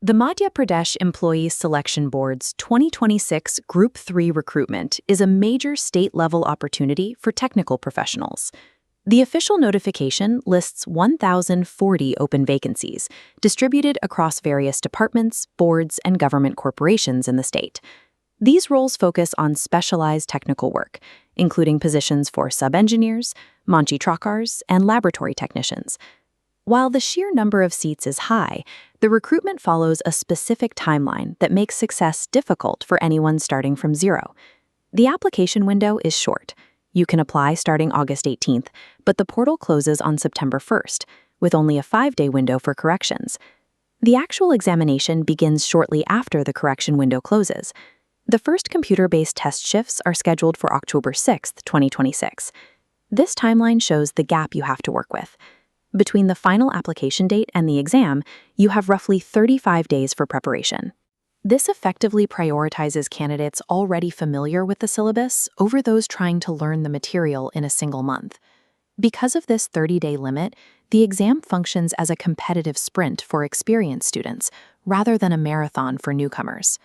The Madhya Pradesh Employee Selection Board's 2026 Group 3 recruitment is a major state-level opportunity for technical professionals. The official notification lists 1,040 open vacancies, distributed across various departments, boards, and government corporations in the state. These roles focus on specialized technical work, including positions for sub-engineers, manchi trakars, and laboratory technicians. While the sheer number of seats is high, the recruitment follows a specific timeline that makes success difficult for anyone starting from zero. The application window is short. You can apply starting August 18th, but the portal closes on September 1st, with only a 5-day window for corrections. The actual examination begins shortly after the correction window closes. The first computer-based test shifts are scheduled for October 6th, 2026. This timeline shows the gap you have to work with. Between the final application date and the exam, you have roughly 35 days for preparation. This effectively prioritizes candidates already familiar with the syllabus over those trying to learn the material in a single month. Because of this 30-day limit, the exam functions as a competitive sprint for experienced students rather than a marathon for newcomers.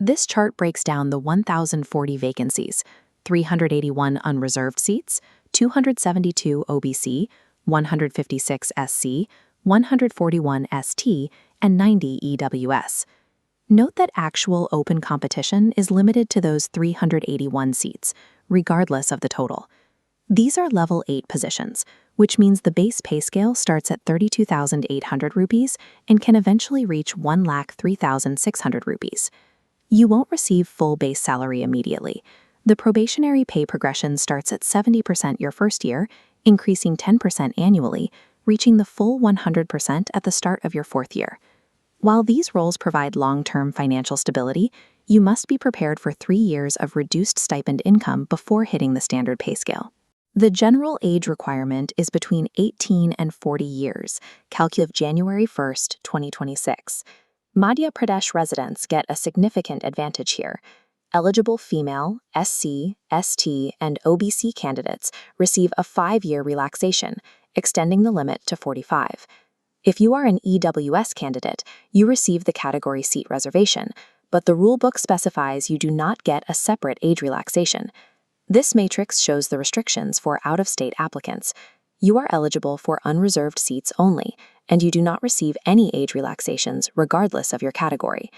This chart breaks down the 1,040 vacancies, 381 unreserved seats, 272 OBC, 156 SC, 141 ST, and 90 EWS. Note that actual open competition is limited to those 381 seats, regardless of the total. These are Level 8 positions, which means the base pay scale starts at 32,800 rupees and can eventually reach 1,03,600 rupees. You won't receive full base salary immediately. The probationary pay progression starts at 70% your first year, increasing 10% annually, reaching the full 100% at the start of your fourth year. While these roles provide long-term financial stability, you must be prepared for 3 years of reduced stipend income before hitting the standard pay scale. The general age requirement is between 18 and 40 years, calculated January 1st, 2026. Madhya Pradesh residents get a significant advantage here. Eligible female, SC, ST, and OBC candidates receive a 5-year relaxation, extending the limit to 45. If you are an EWS candidate, you receive the category seat reservation, but the rulebook specifies you do not get a separate age relaxation. This matrix shows the restrictions for out-of-state applicants. You are eligible for unreserved seats only, and you do not receive any age relaxations regardless of your category.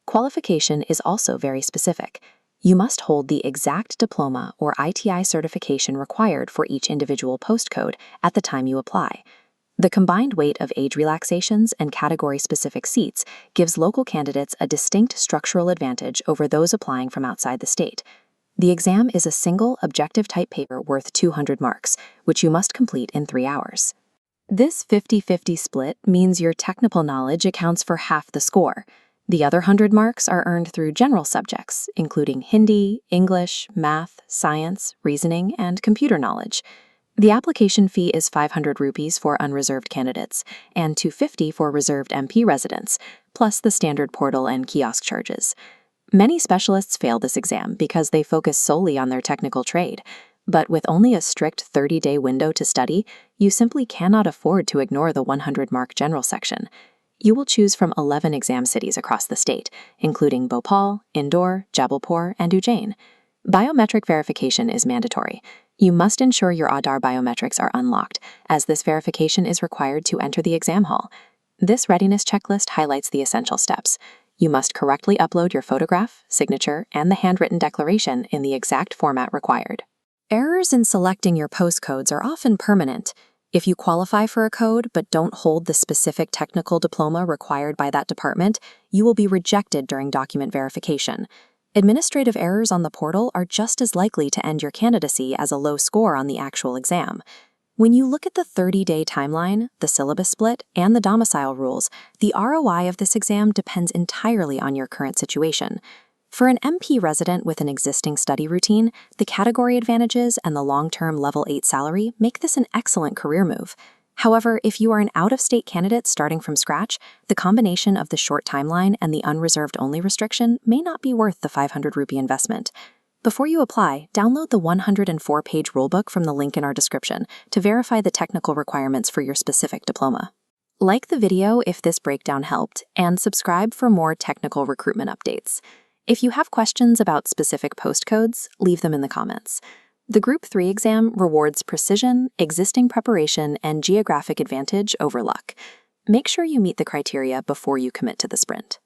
Qualification is also very specific. You must hold the exact diploma or ITI certification required for each individual postcode at the time you apply. The combined weight of age relaxations and category-specific seats gives local candidates a distinct structural advantage over those applying from outside the state. The exam is a single, objective-type paper worth 200 marks, which you must complete in 3 hours. This 50-50 split means your technical knowledge accounts for half the score. The other 100 marks are earned through general subjects, including Hindi, English, math, science, reasoning, and computer knowledge. The application fee is 500 rupees for unreserved candidates and 250 for reserved MP residents, plus the standard portal and kiosk charges. Many specialists fail this exam because they focus solely on their technical trade, but with only a strict 30-day window to study, you simply cannot afford to ignore the 100-mark general section. You will choose from 11 exam cities across the state, including Bhopal, Indore, Jabalpur, and Ujjain. Biometric verification is mandatory. You must ensure your Aadhaar biometrics are unlocked, as this verification is required to enter the exam hall. This readiness checklist highlights the essential steps. You must correctly upload your photograph, signature, and the handwritten declaration in the exact format required. Errors in selecting your postcodes are often permanent. If you qualify for a code but don't hold the specific technical diploma required by that department, you will be rejected during document verification. Administrative errors on the portal are just as likely to end your candidacy as a low score on the actual exam. When you look at the 30-day timeline, the syllabus split, and the domicile rules, the ROI of this exam depends entirely on your current situation. For an MP resident with an existing study routine, the category advantages and the long-term Level 8 salary make this an excellent career move. However, if you are an out-of-state candidate starting from scratch, the combination of the short timeline and the unreserved-only restriction may not be worth the 500 rupee investment. Before you apply, download the 104-page rulebook from the link in our description to verify the technical requirements for your specific diploma. Like the video if this breakdown helped, and subscribe for more technical recruitment updates. If you have questions about specific postcodes, leave them in the comments. The Group 3 exam rewards precision, existing preparation, and geographic advantage over luck. Make sure you meet the criteria before you commit to the sprint.